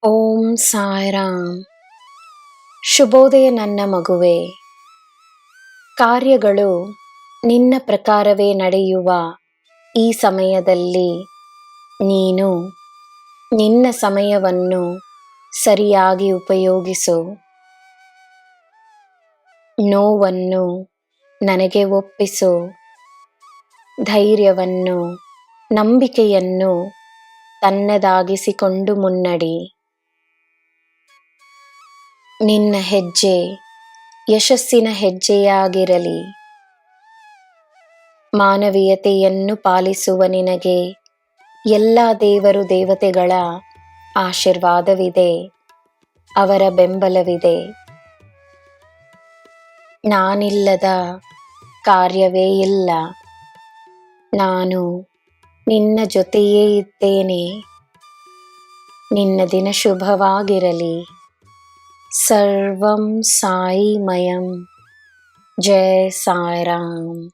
ಓಂ ಸಾಯಿರಾಮ್. ಶುಭೋದಯ ನನ್ನ ಮಗುವೆ. ಕಾರ್ಯಗಳು ನಿನ್ನ ಪ್ರಕಾರವೇ ನಡೆಯುವ ಈ ಸಮಯದಲ್ಲಿ ನೀನು ನಿನ್ನ ಸಮಯವನ್ನು ಸರಿಯಾಗಿ ಉಪಯೋಗಿಸು. ನೋವನ್ನು ನನಗೆ ಒಪ್ಪಿಸು. ಧೈರ್ಯವನ್ನು, ನಂಬಿಕೆಯನ್ನು ತನ್ನದಾಗಿಸಿಕೊಂಡು ಮುನ್ನಡಿ. ನಿನ್ನ ಹೆಜ್ಜೆ ಯಶಸ್ಸಿನ ಹೆಜ್ಜೆಯಾಗಿರಲಿ. ಮಾನವೀಯತೆಯನ್ನು ಪಾಲಿಸುವ ನಿನಗೆ ಎಲ್ಲ ದೇವರು ದೇವತೆಗಳ ಆಶೀರ್ವಾದವಿದೆ, ಅವರ ಬೆಂಬಲವಿದೆ. ನಾನಿಲ್ಲದ ಕಾರ್ಯವೇ ಇಲ್ಲ. ನಾನು ನಿನ್ನ ಜೊತೆಯೇ ಇದ್ದೇನೆ. ನಿನ್ನ ದಿನ ಶುಭವಾಗಿರಲಿ. ಸರ್ವಂ ಸಾಯಿಮಯಂ. ಜೈ ಸಾಯಿರಾಮ್.